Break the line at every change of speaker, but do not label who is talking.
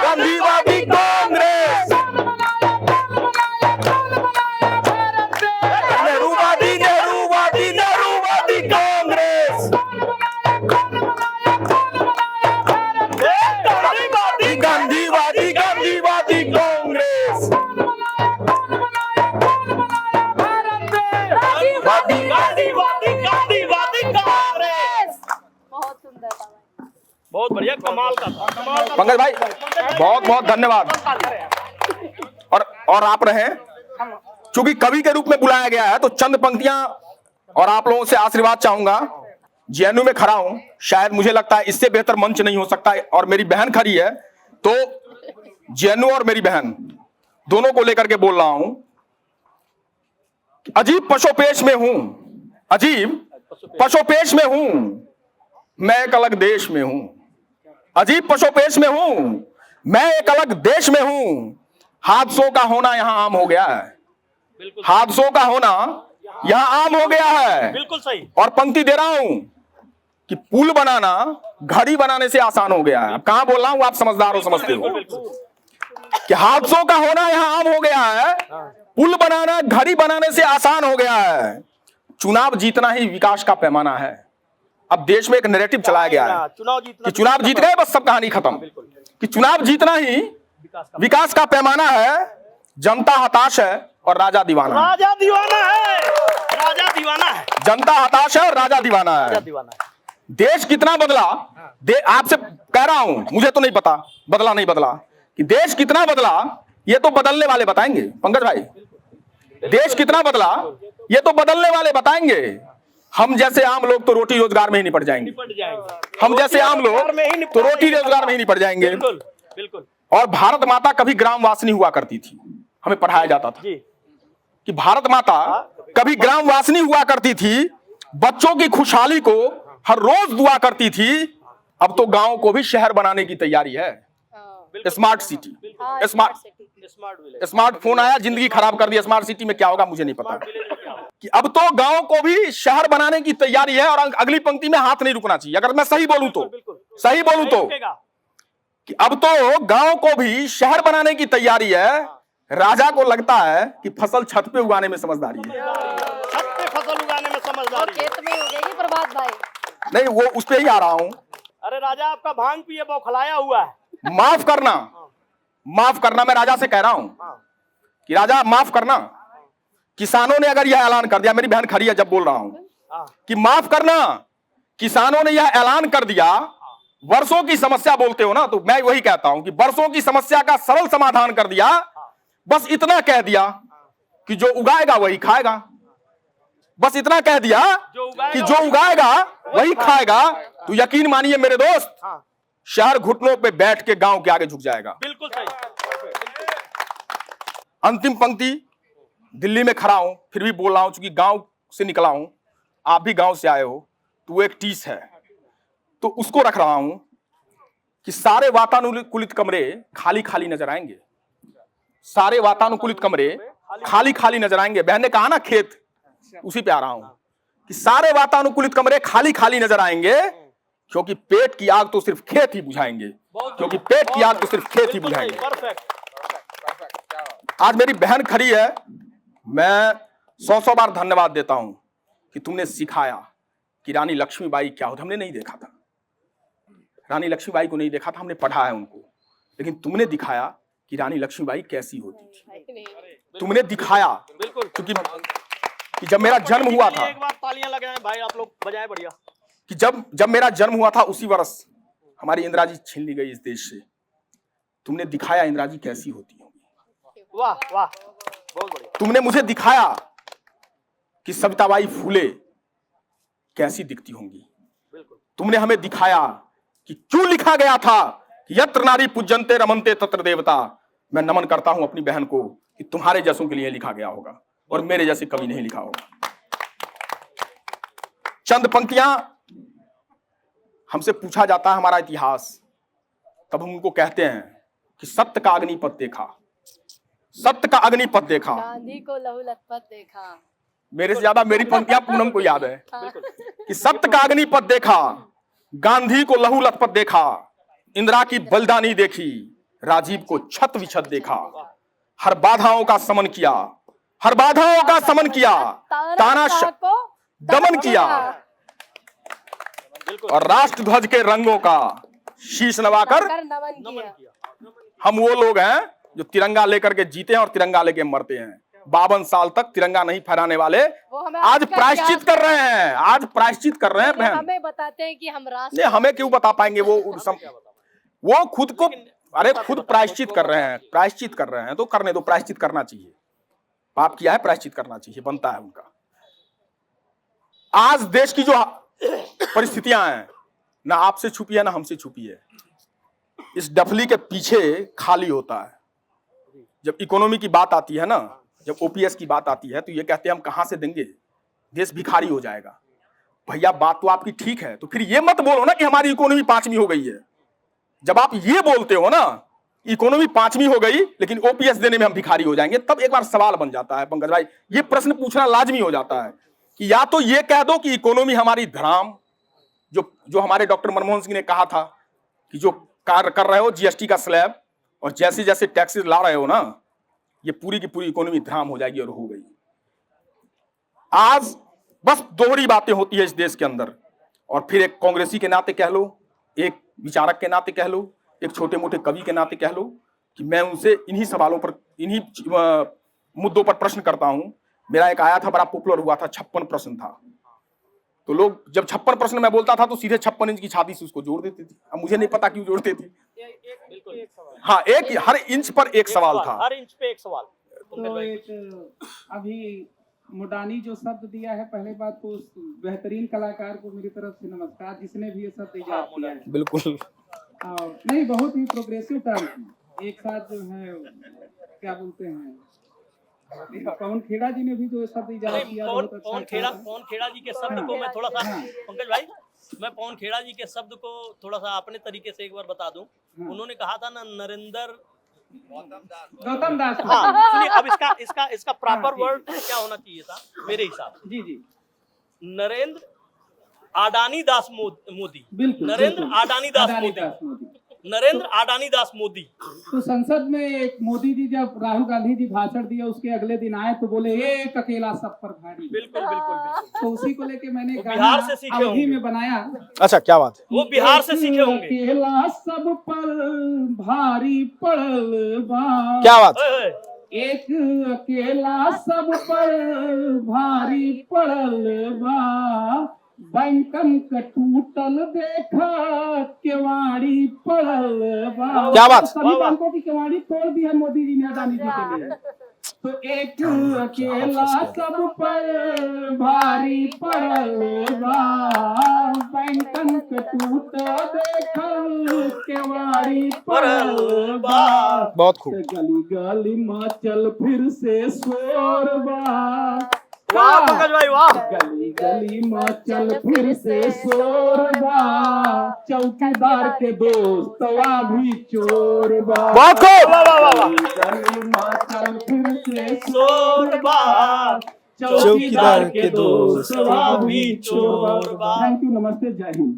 गांधीवादी कांग्रेस, नेहरूवादी नेहरूवादी नेहरूवादी कांग्रेस, गांधीवादी गांधीवादी कांग्रेस,
गांधीवादी गांधीवादी कांग्रेस।
बहुत सुंदर था भाई।
बहुत बढ़िया, कमाल का था, कमाल का।
पंकज भाई बहुत बहुत धन्यवाद। और आप रहे, चूंकि कवि के रूप में बुलाया गया है तो चंद पंक्तियां और आप लोगों से आशीर्वाद चाहूंगा। जेएनयू में खड़ा हूं, शायद मुझे लगता है इससे बेहतर मंच नहीं हो सकता, और मेरी बहन खड़ी है तो जेएनयू और मेरी बहन दोनों को लेकर के बोल रहा हूं। अजीब पशोपेश में हूं, अजीब पशोपेश में हूं, मैं एक अलग देश में हूं। अजीब पशोपेश में हूं, मैं एक अलग देश में हूं। हादसों का होना यहां आम हो गया है, हादसों का होना यहां आम हो गया है।
बिल्कुल सही।
और पंक्ति दे रहा हूं कि पुल बनाना घड़ी बनाने से आसान हो गया है। अब कहां बोल रहा हूं, आप समझदार हो, समझते हो कि हादसों का होना यहां आम हो गया है, पुल बनाना घड़ी बनाने से आसान हो गया है। चुनाव जीतना ही विकास का पैमाना है। अब देश में एक नैरेटिव चलाया गया है कि चुनाव जीत गए बस सब कहानी खत्म, कि चुनाव जीतना ही विकास का पैमाना है। जनता हताश है और राजा दीवाना है।
राजा दीवाना है, राजा दीवाना है,
जनता हताश है और राजा दीवाना
राजा
है।
दीवाना है।
देश कितना बदला, आपसे कह रहा हूं, मुझे तो नहीं पता बदला नहीं बदला, कि देश कितना बदला ये तो बदलने वाले बताएंगे। पंकज भाई, देश कितना बदला ये तो बदलने वाले बताएंगे। हम जैसे आम लोग तो रोटी रोजगार में ही निपट जाएंगे,
निपट जाएंगे।
हम जैसे आम लोग तो रोटी रोजगार में ही निपट जाएंगे।
बिल्कुल बिल्कुल
और भारत माता कभी ग्रामवासिनी हुआ करती थी, हमें पढ़ाया जाता था
जी।
कि भारत माता कभी ग्रामवासिनी हुआ करती थी, बच्चों की खुशहाली को हर रोज दुआ करती थी। अब तो गांव को भी शहर बनाने की तैयारी है। स्मार्ट सिटी, स्मार्टफोन आया, जिंदगी खराब कर दी। स्मार्ट सिटी में क्या होगा मुझे नहीं पता, कि अब तो गांव को भी शहर बनाने की तैयारी है। और अगली पंक्ति में हाथ नहीं रुकना चाहिए, अगर मैं सही बोलूं तो, सही बोलूं तो, कि अब तो गांव को भी शहर बनाने की तैयारी है। राजा को लगता है कि फसल छत पे उगाने में समझदारी है।
छत पे फसल उगाने में समझदारी है।
खेत में हो जाएगी प्रभात भाई।
नहीं, वो उस पे ही आ रहा हूं।
अरे राजा आपका भांग पिए बौखलाया हुआ है।
माफ करना, माफ करना, मैं राजा से कह रहा हूं कि राजा माफ करना। किसानों ने अगर यह ऐलान कर दिया, मेरी बहन खड़ी है जब बोल रहा हूं, कि माफ करना, किसानों ने यह ऐलान कर दिया, वर्षों की समस्या बोलते हो ना, तो मैं वही कहता हूं कि वर्षों की समस्या का सरल समाधान कर दिया। बस इतना कह दिया कि जो उगाएगा वही खाएगा। बस इतना कह दिया कि जो उगाएगा वही खाएगा। तो यकीन मानिए मेरे दोस्त, शहर घुटनों पे बैठ के गांव के आगे झुक जाएगा।
बिल्कुल सही।
अंतिम पंक्ति, दिल्ली में खड़ा हूं फिर भी बोल रहा हूं, चूंकि गांव से निकला हूं, आप भी गांव से आए हो, तो वो एक टीस है तो उसको रख रहा हूं कि सारे वातानुकूलित कमरे खाली खाली नजर आएंगे। सारे वातानुकूलित कमरे खाली खाली नजर आएंगे। बहन ने कहा ना खेत, उसी पे आ रहा हूं कि सारे वातानुकूलित कमरे खाली खाली नजर आएंगे, क्योंकि पेट की आग तो सिर्फ खेत ही बुझाएंगे, क्योंकि पेट की आग तो सिर्फ खेत ही बुझाएंगे। आज मेरी बहन खड़ी है, मैं 100 बार धन्यवाद देता हूं कि तुमने सिखाया कि रानी लक्ष्मीबाई क्या होती। हमने नहीं देखा था, रानी लक्ष्मीबाई को नहीं देखा था, हमने पढ़ा है उनको, लेकिन तुमने दिखाया कि रानी लक्ष्मीबाई कैसी होती थी। तुमने दिखाया, क्योंकि जब मेरा जन्म हुआ था,
एक बार तालियां लगाएं भाई, आप लोग बजाएं बढ़िया,
कि जब मेरा जन्म हुआ था उसी वर्ष हमारी इंदिरा जी छीन ली गई इस देश से। तुमने दिखाया इंदिरा जी कैसी होती होंगी।
वाह वाह, बहुत बढ़िया।
तुमने मुझे दिखाया कि सविताबाई फूले कैसी दिखती होंगी। तुमने हमें दिखाया कि क्यों लिखा गया था कि यत्र नारी पूज्यन्ते रमन्ते तत्र देवता। मैं नमन करता हूं अपनी बहन को कि तुम्हारे जैसों के लिए लिखा गया होगा और मेरे जैसे कभी नहीं लिखा होगा। चंद पंक्तियां, हमसे पूछा जाता है हमारा इतिहास, तब हम उनको कहते हैं कि सत्य का अग्निपथ देखा, सत्य का अग्निपथ देखा,
गांधी को लहू लथपथ देखा।
मेरे से ज्यादा मेरी पंक्तियां पूनम को याद है कि सत्य का अग्निपथ देखा, गांधी को लहू लथपथ देखा, इंदिरा की बलिदानी देखी, राजीव को छत विछत देखा, हर बाधाओं का समन किया, हर बाधाओं का समन किया, तानाशाह
को
दमन किया और राष्ट्र ध्वज के रंगों का शीश नवाकर
नमन किया।
हम वो लोग हैं जो तिरंगा लेकर के जीते हैं और तिरंगा लेके मरते हैं। 52 साल तक तिरंगा नहीं फहराने वाले
वो हमें
आज
आपका
प्रायश्चित
इतिहास-
कर रहे हैं, आज प्रायश्चित कर रहे हैं बहन।
हमें बताते हैं कि हम राष्ट्र
नहीं, हमें क्यों बता पाएंगे? वो खुद को, अरे खुद प्रायश्चित कर रहे हैं, प्रायश्चित कर रहे हैं तो करने दो, प्रायश्चित करना चाहिए। पाप किया है, प्रायश्चित करना चाहिए, बनता है उनका। आज देश की जो परिस्थितियां हैं ना आपसे छुपी है ना हमसे छुपी है। इस डफली के पीछे खाली होता है। जब इकोनॉमी की बात आती है ना, जब ओपीएस की बात आती है तो ये कहते हैं हम कहां से देंगे, देश भिखारी हो जाएगा। भैया बात तो आपकी ठीक है, तो फिर ये मत बोलो ना कि हमारी इकोनॉमी 5वीं हो गई है। जब आप ये बोलते हो ना इकोनॉमी 5वीं हो गई लेकिन ओपीएस देने में हम भिखारी हो जाएंगे, तब एक बार सवाल बन जाता है पंकज भाई, ये प्रश्न पूछना लाजमी हो जाता है कि या तो ये कह दो कि इकोनॉमी हमारी धराम, जो हमारे डॉक्टर मनमोहन सिंह ने कहा था कि जो कार्य कर रहे हो जीएसटी का स्लैब और जैसे जैसे टैक्सेस ला रहे हो ना, ये पूरी की पूरी इकोनॉमी धराम हो जाएगी और हो गई। आज बस दोहरी बातें होती है इस देश के अंदर, और फिर एक कांग्रेसी के नाते कह लो, एक विचारक के नाते कह लो, एक छोटे मोटे कवि के नाते कह लो कि मैं उनसे इन्हीं सवालों पर, इन्हीं मुद्दों पर प्रश्न करता हूं। मेरा एक आया था, बड़ा पॉपुलर हुआ था, 56 प्रश्न था। तो लोग जब 56 प्रश्न मैं बोलता था तो सीधे 56 इंच की छाती से उसको जोड़ देते थे। अब मुझे नहीं पता क्यों जोड़ते थे। हाँ, एक हर इंच पर एक सवाल था,
हर इंच पे एक सवाल।
तो एक अभी मुडानी जो शब्द दिया है, पहले बात तो उस बेहतरीन कलाकार को मेरी तरफ से नमस्कार, जिसने भी ये शब्द इजाद किया है।
बिल्कुल।
नहीं, बहुत ही प्रोग्रेसिव टर्म एक साथ जो है, क्या बोलते हैं, पवन खेड़ा जी ने भी जो शब्द इजाद किया, बहुत अच्छा।
पवन खेड़ा जी के शब्द को मैं थोड़ा सा, पंकज भाई मैं पवन खेड़ा जी के शब्द को थोड़ा सा अपने तरीके से एक बार बता दूं। उन्होंने कहा था ना, नरेंद्र
गौतम दास।
हाँ सुनिए, अब इसका प्रॉपर वर्ड क्या होना चाहिए था मेरे हिसाब से?
जी जी,
नरेंद्र अडानी दास मोदी।
बिल्कुल,
नरेंद्र
बिल्कुल।
अडानी दास मोदी। नरेंद्र अडानी दास मोदी।
तो संसद में एक मोदी जी जब राहुल गांधी जी भाषण दिया, उसके अगले दिन आए तो बोले एक अकेला सब पर भारी।
बिल्कुल बिल्कुल बिल्कुल।
तो उसी को लेके मैंने
वो
गाना
बिहार से सीखे
अवधि
होंगे।
में बनाया।
अच्छा, क्या बात है?
वो बिहार से सीखे होंगे।
अकेला सब पर भारी पड़ल बा।
क्या बात?
ओए, ओए,
एक अकेला सब पर भारी पड़ल बा। बैंकन का टूटल देखा केवाड़ी पड़ल बा।
क्या बात?
सभी बैंकों की केवाड़ी तोड़ दी है मोदी जी ने अडानी जी के लिए। तो एक अकेला सब पर भारी पड़ल बा। बैंकन का टूटल देखा केवाड़ी पड़ल बा।
बहुत खूब।
गली गली मचल फिर से शोर बा।
वाह पंकज भाई वाह।
गली गली मचल फिर से शोर बा। चौकीदार के दोस्तवा भी चोर बा।
बहुत खूब।
गली गली मचल फिर से शोर बा। चौकीदार के दोस्तवा भी चोर बा। थैंक यू, नमस्ते, जय हिंद।